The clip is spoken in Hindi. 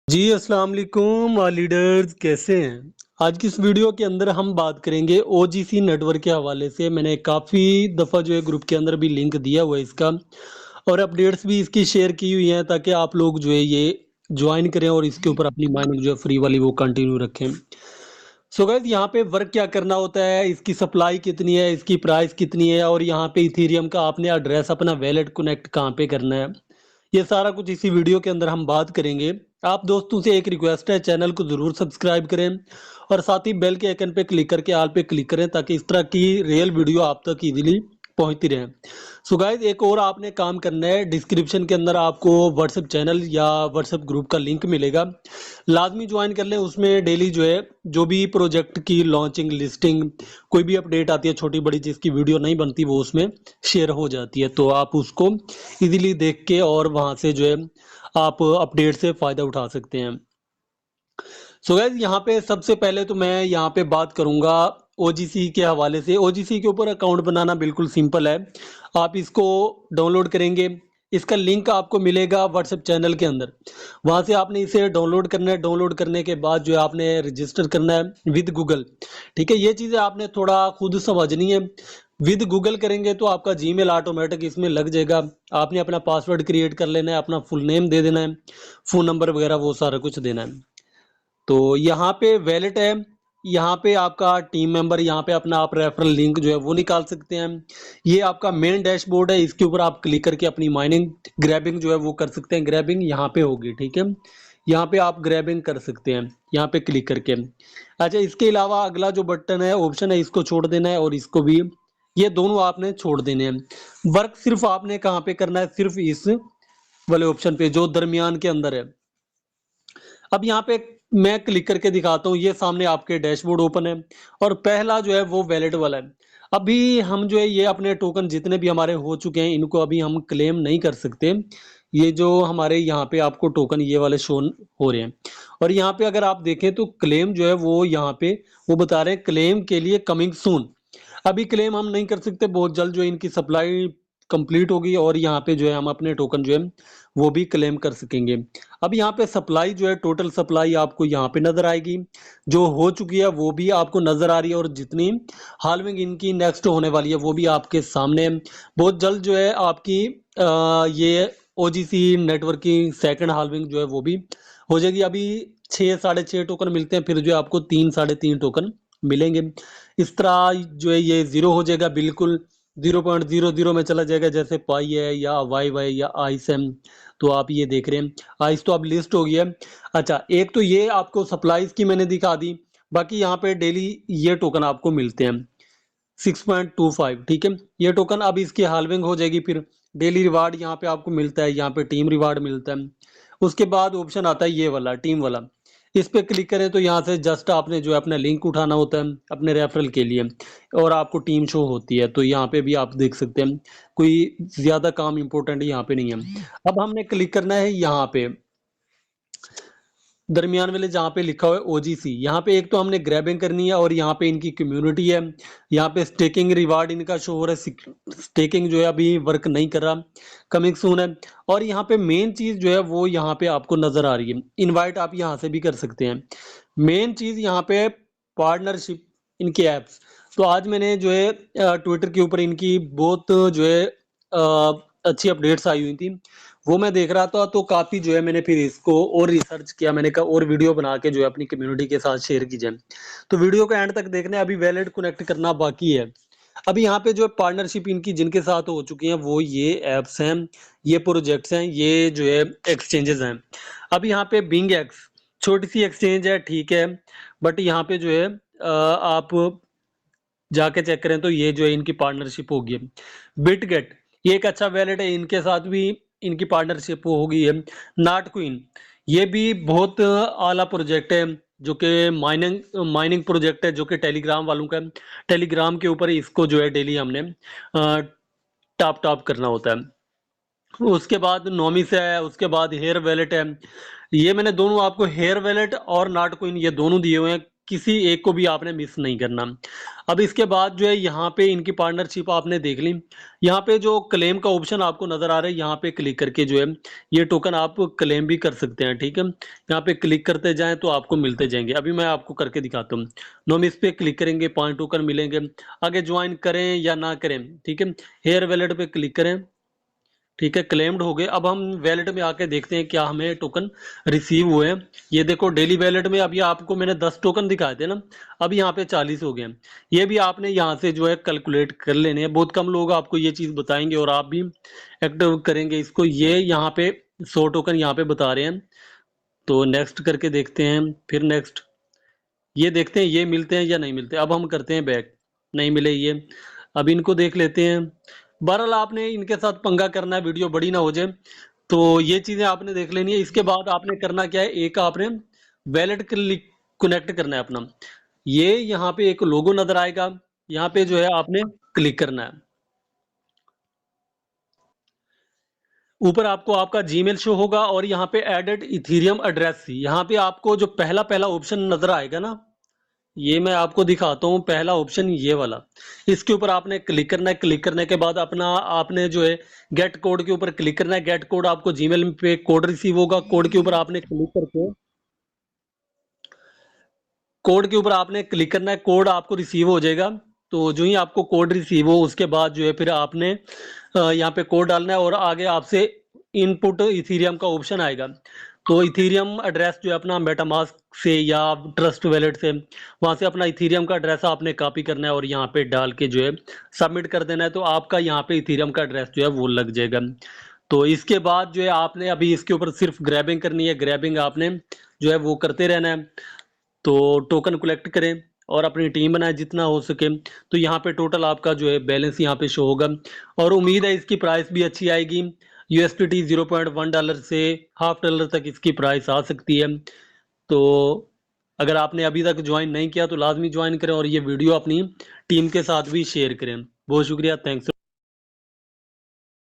जी, अस्सलाम वालेकुम लीडर्स कैसे हैं? आज की इस वीडियो के अंदर हम बात करेंगे ओजीसी नेटवर्क के हवाले से। मैंने काफ़ी दफ़ा जो है ग्रुप के अंदर भी लिंक दिया हुआ है इसका और अपडेट्स भी इसकी शेयर की हुई हैं ताकि आप लोग जो है ये ज्वाइन करें और इसके ऊपर अपनी माइनिंग जो है फ्री वाली वो कंटिन्यू रखें। सो गाइस यहाँ पे वर्क क्या करना होता है, इसकी सप्लाई कितनी है, इसकी प्राइस कितनी है और यहाँ पे इथेरियम का आपने एड्रेस अपना वैलेट कनेक्ट कहाँ पे करना है, ये सारा कुछ इसी वीडियो के अंदर हम बात करेंगे। आप दोस्तों से एक रिक्वेस्ट है, चैनल को जरूर सब्सक्राइब करें और साथ ही बेल के आइकन पे क्लिक करके ऑल पे क्लिक करें ताकि इस तरह की रियल वीडियो आप तक इजीली पहुंचती रहे। सो गाइस एक और आपने काम करना है, डिस्क्रिप्शन के अंदर आपको व्हाट्सएप चैनल या व्हाट्सएप ग्रुप का लिंक मिलेगा, लाजमी ज्वाइन कर लें। उसमें डेली जो है जो भी प्रोजेक्ट की लॉन्चिंग लिस्टिंग कोई भी अपडेट आती है छोटी बड़ी जिसकी वीडियो नहीं बनती वो उसमें शेयर हो जाती है, तो आप उसको इजीली देख के और वहां से जो है आप अपडेट से फायदा उठा सकते हैं। सो गाइस यहाँ पे सबसे पहले तो मैं यहाँ पे बात करूंगा ओजीसी के हवाले से। ओजीसी के ऊपर अकाउंट बनाना बिल्कुल सिंपल है, आप इसको डाउनलोड करेंगे, इसका लिंक आपको मिलेगा व्हाट्सएप चैनल के अंदर, वहां से आपने इसे डाउनलोड करना है। डाउनलोड करने के बाद जो है आपने रजिस्टर करना है विद गूगल। ठीक है, ये चीजें आपने थोड़ा खुद समझनी है। विद गूगल करेंगे तो आपका जीमेल ऑटोमेटिक इसमें लग जाएगा। आपने अपना पासवर्ड क्रिएट कर लेना है, अपना फुल नेम दे देना है, फोन नंबर वगैरह वो सारा कुछ देना है। तो यहाँ पे वैलेट है, यहाँ पे आपका टीम मेंबर, यहाँ पे अपना आप रेफरल लिंक जो है वो निकाल सकते हैं। ये आपका मेन डैशबोर्ड है, इसके ऊपर आप क्लिक करके अपनी माइनिंग ग्रैबिंग जो है वो कर सकते हैं। ग्रैबिंग यहाँ पे होगी, ठीक है, यहाँ पे आप ग्रैबिंग कर सकते हैं यहाँ पे क्लिक करके। अच्छा, इसके अलावा अगला जो बटन है ऑप्शन है इसको छोड़ देना है और इसको भी, ये दोनों आपने छोड़ देने हैं। वर्क सिर्फ आपने कहाँ पे करना है, सिर्फ इस वाले ऑप्शन पे जो दरमियान के अंदर है। अब यहाँ पे मैं क्लिक करके दिखाता हूँ, ये सामने आपके डैशबोर्ड ओपन है और पहला जो है वो वैलेट वाला है। अभी हम जो है ये अपने टोकन जितने भी हमारे हो चुके हैं इनको अभी हम क्लेम नहीं कर सकते। ये जो हमारे यहाँ पे आपको टोकन ये वाले शो हो रहे हैं और यहाँ पे अगर आप देखें तो क्लेम जो है वो यहाँ पे वो बता रहे हैं क्लेम के लिए कमिंग सून। अभी क्लेम हम नहीं कर सकते, बहुत जल्द जो है इनकी सप्लाई कंप्लीट होगी और यहाँ पे जो है हम अपने टोकन जो है वो भी क्लेम कर सकेंगे। अब यहाँ पे सप्लाई जो है टोटल सप्लाई आपको यहाँ पे नजर आएगी, जो हो चुकी है वो भी आपको नजर आ रही है और जितनी हाल्विंग इनकी नेक्स्ट होने वाली है वो भी आपके सामने है। बहुत जल्द जो है आपकी ये ओजीसी नेटवर्क की सेकंड हाल्विंग जो है वो भी हो जाएगी। अभी 6 साढ़े 6 टोकन मिलते हैं, फिर जो है आपको 3 साढ़े 3 टोकन मिलेंगे। इस तरह जो है ये जीरो हो जाएगा, बिल्कुल 0.00 में चला जाएगा, जैसे पाई है या वाई वाई या आईसएम। तो आप ये देख रहे हैं आइस तो अब लिस्ट हो गया है। अच्छा, एक तो ये आपको सप्लाईज की मैंने दिखा दी, बाकी यहाँ पे डेली ये टोकन आपको मिलते हैं 6.25, ठीक है। ये टोकन अब इसकी हाल्विंग हो जाएगी, फिर डेली रिवार्ड यहाँ पे आपको मिलता है, यहाँ पे टीम रिवार्ड मिलता है। उसके बाद ऑप्शन आता है ये वाला टीम वाला, इस पे क्लिक करें तो यहाँ से जस्ट आपने जो है अपना लिंक उठाना होता है अपने रेफरल के लिए और आपको टीम शो होती है। तो यहाँ पे भी आप देख सकते हैं कोई ज्यादा काम इंपॉर्टेंट यहाँ पे नहीं है। अब हमने क्लिक करना है यहाँ पे दरमियान वाले जहाँ पे लिखा हुआ है ओजीसी, यहाँ पे एक तो हमने ग्रैबिंग करनी है और यहाँ पे इनकी कम्युनिटी है। यहाँ पे स्टेकिंग रिवार्ड इनका शो हो रहा है, स्टेकिंग जो है अभी वर्क नहीं कर रहा, कमिंग सून है। और यहाँ पे मेन चीज जो है वो यहाँ पे आपको नजर आ रही है, इनवाइट आप यहाँ से भी कर सकते हैं। मेन चीज यहाँ पे पार्टनरशिप इनके एप्स। तो आज मैंने जो है ट्विटर के ऊपर इनकी बहुत जो है अच्छी अपडेट्स आई हुई थी, वो मैं देख रहा था तो काफी जो है मैंने फिर इसको और रिसर्च किया, मैंने कहा और वीडियो बना के जो है अपनी कम्युनिटी के साथ शेयर की जाए। तो वीडियो को एंड तक देखना है, अभी वैलेट कनेक्ट करना बाकी है। अभी यहाँ पे जो पार्टनरशिप इनकी जिनके साथ हो चुकी है वो ये एप्स हैं, ये प्रोजेक्ट्स हैं, ये जो है एक्सचेंजेस हैं। अब यहाँ पे बिंग एक्स छोटी सी एक्सचेंज है, ठीक है, बट यहाँ पे जो है आप जाके चेक करें तो ये जो है इनकी पार्टनरशिप होगी। बिटगेट ये एक अच्छा वैलेट है, इनके साथ भी इनकी पार्टनरशिप होगी है। नाट क्वीन ये भी बहुत आला प्रोजेक्ट है जो कि माइनिंग माइनिंग प्रोजेक्ट है जो कि टेलीग्राम वालों का है। टेलीग्राम के ऊपर इसको जो है डेली हमने टॉप टॉप करना होता है। उसके बाद नोमिस है, उसके बाद हेयर वैलेट है। ये मैंने दोनों आपको हेयर वैलेट और नाट क्वीन ये दोनों दिए हुए हैं किसी एक को भी आपने मिस नहीं करना। अब इसके बाद जो है यहाँ पे इनकी पार्टनरशिप आपने देख ली। यहाँ पे जो क्लेम का ऑप्शन आपको नजर आ रहा है, यहाँ पे क्लिक करके जो है ये टोकन आप क्लेम भी कर सकते हैं। ठीक है, यहाँ पे क्लिक करते जाएं तो आपको मिलते जाएंगे। अभी मैं आपको करके दिखाता हूँ। नोमिस पे क्लिक करेंगे, 5 टोकन मिलेंगे। आगे ज्वाइन करें या ना करें, ठीक है, हेयर वैलेट पे क्लिक करें। ठीक है, क्लेम्ड हो गए। अब हम वैलेट में आके देखते हैं क्या हमें टोकन रिसीव हुए हैं। ये देखो डेली वैलेट में अभी आपको मैंने 10 टोकन दिखाए थे ना, अभी यहाँ पे 40 हो गए हैं। ये भी आपने यहाँ से जो है कैलकुलेट कर लेने हैं। बहुत कम लोग आपको ये चीज बताएंगे और आप भी एक्टिव करेंगे इसको। ये यहाँ पे 100 टोकन यहाँ पे बता रहे हैं। तो नेक्स्ट करके देखते हैं, फिर नेक्स्ट। ये देखते हैं ये मिलते हैं या नहीं मिलते। अब हम करते हैं बैक, नहीं मिले ये। अब इनको देख लेते हैं। बहरहाल आपने इनके साथ पंगा करना है, वीडियो बड़ी ना हो जाए। तो ये चीजें आपने देख लेनी है। इसके बाद आपने करना क्या है, एक आपने वैलेट कनेक्ट करना है अपना। ये यहाँ पे एक लोगो नजर आएगा, यहाँ पे जो है आपने क्लिक करना है। ऊपर आपको आपका जीमेल शो होगा और यहाँ पे एडेड इथीरियम एड्रेस, यहाँ पे आपको जो पहला पहला ऑप्शन नजर आएगा ना, ये मैं आपको दिखाता हूँ। पहला ऑप्शन ये वाला, इसके ऊपर आपने क्लिक करना है। क्लिक करने के बाद अपना आपने जो है गेट कोड के ऊपर क्लिक करना है। गेट कोड आपको जीमेल पे कोड रिसीव होगा। कोड के ऊपर आपने क्लिक करके कोड के ऊपर आपने क्लिक करना है। कोड आपको रिसीव हो जाएगा। तो जो ही आपको कोड रिसीव हो उसके बाद जो है फिर आपने यहाँ पे कोड डालना है और आगे आपसे इनपुट इथीरियम का ऑप्शन आएगा। तो इथीरियम एड्रेस जो है अपना मेटामास्क से या ट्रस्ट वैलेट से, वहां से अपना इथीरियम का एड्रेस आपने कॉपी करना है और यहाँ पे डाल के जो है सबमिट कर देना है। तो आपका यहाँ पे इथीरियम का एड्रेस जो है वो लग जाएगा। तो इसके बाद जो है आपने अभी इसके ऊपर सिर्फ ग्रैबिंग करनी है। ग्रैबिंग आपने जो है वो करते रहना है। तो टोकन कलेक्ट करें और अपनी टीम बनाए जितना हो सके। तो यहाँ पे टोटल आपका जो है बैलेंस यहाँ पे शो होगा और उम्मीद है इसकी प्राइस भी अच्छी आएगी। USDT $0.1 से $0.5 तक इसकी प्राइस आ सकती है। तो अगर आपने अभी तक ज्वाइन नहीं किया तो लाजमी ज्वाइन करें और ये वीडियो अपनी टीम के साथ भी शेयर करें। बहुत शुक्रिया, थैंक्स।